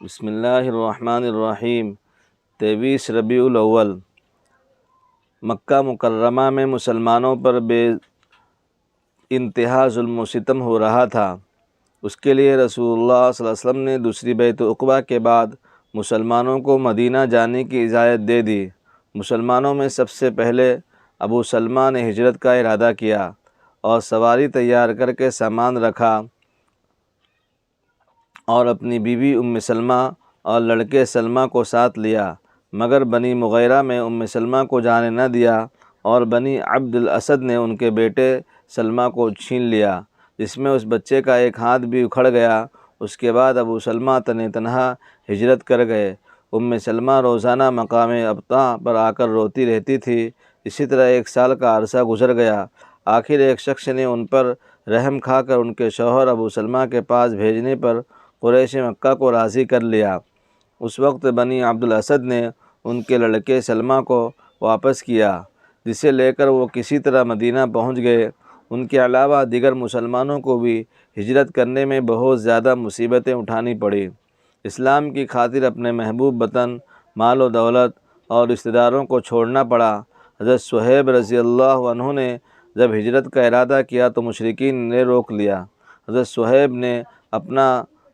بسم اللہ الرحمن الرحیم 23 ربیع الاول مکہ مکرمہ میں مسلمانوں پر بے انتہا ظلم و ستم ہو رہا تھا۔ اس کے لیے رسول اللہ صلی اللہ علیہ وسلم نے دوسری بیعت عقبہ کے بعد مسلمانوں کو مدینہ جانے کی اجازت دے دی۔ مسلمانوں میں سب سے پہلے ابو سلمہ نے ہجرت کا ارادہ کیا اور سواری تیار کر کے سامان رکھا اور اپنی بیوی ام سلمہ اور لڑکے سلمہ کو ساتھ لیا، مگر بنی مغیرہ میں ام سلمہ کو جانے نہ دیا اور بنی عبد الاسد نے ان کے بیٹے سلمہ کو چھین لیا، جس میں اس بچے کا ایک ہاتھ بھی اکھڑ گیا۔ اس کے بعد ابو سلمہ تنہا ہجرت کر گئے۔ ام سلمہ روزانہ مقام ابطح پر آ کر روتی رہتی تھی۔ اسی طرح 1 سال کا عرصہ گزر گیا۔ آخر ایک شخص نے ان پر رحم کھا کر ان کے شوہر ابو سلمہ کے پاس بھیجنے پر قریش مکہ کو راضی کر لیا۔ اس وقت بنی عبد الاسد نے ان کے لڑکے سلمہ کو واپس کیا، جسے لے کر وہ کسی طرح مدینہ پہنچ گئے۔ ان کے علاوہ دیگر مسلمانوں کو بھی ہجرت کرنے میں بہت زیادہ مصیبتیں اٹھانی پڑیں۔ اسلام کی خاطر اپنے محبوب وطن، مال و دولت اور رشتہ داروں کو چھوڑنا پڑا۔ حضرت صہیب رضی اللہ عنہ نے جب ہجرت کا ارادہ کیا تو مشرکین نے روک لیا۔ حضرت صہیب نے اپنا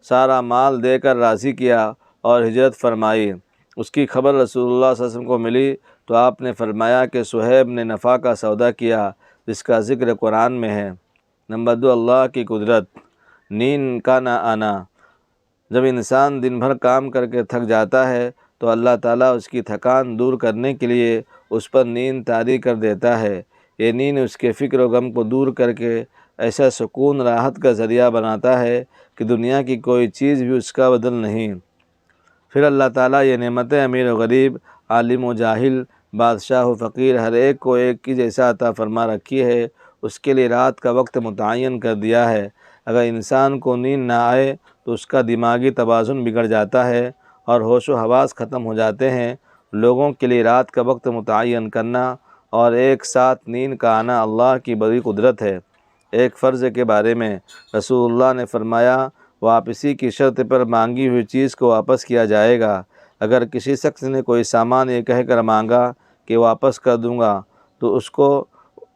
سارا مال دے کر راضی کیا اور ہجرت فرمائی۔ اس کی خبر رسول اللہ صلی اللہ علیہ وسلم کو ملی تو آپ نے فرمایا کہ صہیب نے نفع کا سودا کیا، جس کا ذکر قرآن میں ہے۔ نمبر 2، اللہ کی قدرت، نیند کا نہ آنا۔ جب انسان دن بھر کام کر کے تھک جاتا ہے تو اللہ تعالیٰ اس کی تھکان دور کرنے کے لیے اس پر نیند طاری کر دیتا ہے۔ یہ نیند اس کے فکر و غم کو دور کر کے ایسا سکون راحت کا ذریعہ بناتا ہے کہ دنیا کی کوئی چیز بھی اس کا بدل نہیں۔ پھر اللہ تعالیٰ یہ نعمتیں امیر و غریب، عالم و جاہل، بادشاہ و فقیر، ہر ایک کو ایک کی جیسا عطا فرما رکھی ہے۔ اس کے لیے رات کا وقت متعین کر دیا ہے۔ اگر انسان کو نیند نہ آئے تو اس کا دماغی توازن بگڑ جاتا ہے اور ہوش و حواس ختم ہو جاتے ہیں۔ لوگوں کے لیے رات کا وقت متعین کرنا اور ایک ساتھ نیند کا آنا اللہ کی بڑی قدرت ہے۔ ایک فرض کے بارے میں رسول اللہ نے فرمایا، واپسی کی شرط پر مانگی ہوئی چیز کو واپس کیا جائے گا۔ اگر کسی شخص نے کوئی سامان یہ کہہ کر مانگا کہ واپس کر دوں گا تو اس کو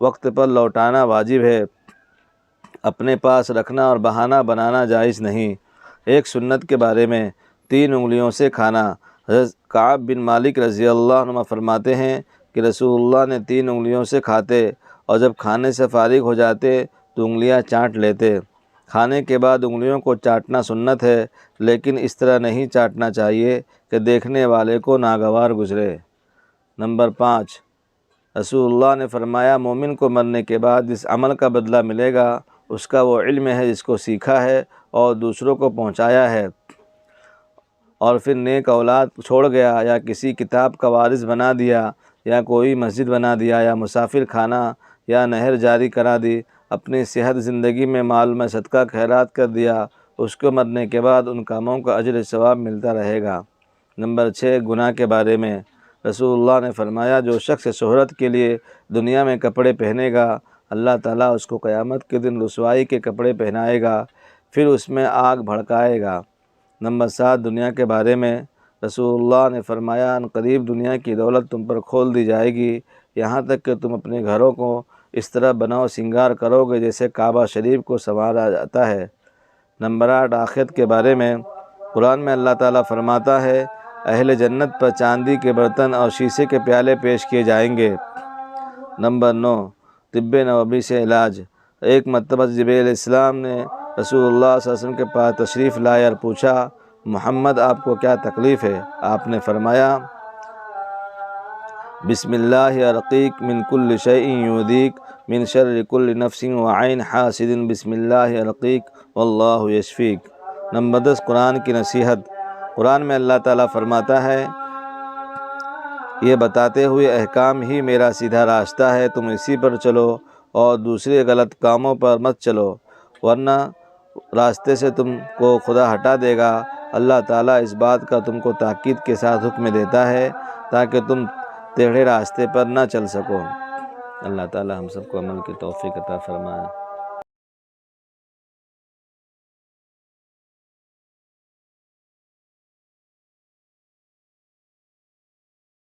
وقت پر لوٹانا واجب ہے، اپنے پاس رکھنا اور بہانہ بنانا جائز نہیں۔ ایک سنت کے بارے میں 3 انگلیوں سے کھانا۔ حضرت کعب بن مالک رضی اللہ عنہ فرماتے ہیں کہ رسول اللہ نے 3 انگلیوں سے کھاتے اور جب کھانے سے فارغ ہو جاتے تو انگلیاں چاٹ لیتے۔ کھانے کے بعد انگلیوں کو چاٹنا سنت ہے، لیکن اس طرح نہیں چاٹنا چاہیے کہ دیکھنے والے کو ناگوار گزرے۔ نمبر 5، رسول اللہ نے فرمایا، مومن کو مرنے کے بعد جس عمل کا بدلہ ملے گا اس کا وہ علم ہے جس کو سیکھا ہے اور دوسروں کو پہنچایا ہے، اور پھر نیک اولاد چھوڑ گیا، یا کسی کتاب کا وارث بنا دیا، یا کوئی مسجد بنا دیا، یا مسافر خانہ یا نہر جاری کرا دی، اپنی صحت زندگی میں مال میں صدقہ خیرات کر دیا، اس کو مرنے کے بعد ان کاموں کا اجر و ثواب ملتا رہے گا۔ نمبر 6، گناہ کے بارے میں رسول اللہ نے فرمایا، جو شخص شہرت کے لیے دنیا میں کپڑے پہنے گا اللہ تعالیٰ اس کو قیامت کے دن رسوائی کے کپڑے پہنائے گا، پھر اس میں آگ بھڑکائے گا۔ نمبر 7، دنیا کے بارے میں رسول اللہ نے فرمایا، ان قریب دنیا کی دولت تم پر کھول دی جائے گی، یہاں تک کہ تم اپنے گھروں کو اس طرح بناؤ سنگار کرو گے جیسے کعبہ شریف کو سنوارا جاتا ہے۔ نمبر 8، آخرت کے بارے میں قرآن میں اللہ تعالیٰ فرماتا ہے، اہل جنت پر چاندی کے برتن اور شیشے کے پیالے پیش کیے جائیں گے۔ نمبر 9، طب نبوی سے علاج۔ ایک مرتبہ جبریل علیہ السلام نے رسول اللہ صلی اللہ علیہ وسلم کے پاس تشریف لائے اور پوچھا، محمد آپ کو کیا تکلیف ہے؟ آپ نے فرمایا، بسم اللہ ارقیک من کل شیء یؤذیک من شر کل نفس وعین حاسد بسم اللہ ارقیک واللہ یشفیک۔ نمبر 10، قرآن کی نصیحت۔ قرآن میں اللہ تعالیٰ فرماتا ہے، یہ بتاتے ہوئے احکام ہی میرا سیدھا راستہ ہے، تم اسی پر چلو اور دوسرے غلط کاموں پر مت چلو، ورنہ راستے سے تم کو خدا ہٹا دے گا۔ اللہ تعالیٰ اس بات کا تم کو تاکید کے ساتھ حکم دیتا ہے تاکہ تم ٹیڑھے راستے پر نہ چل سکو۔ اللہ تعالیٰ ہم سب کو عمل کی توفیق عطا فرمائے۔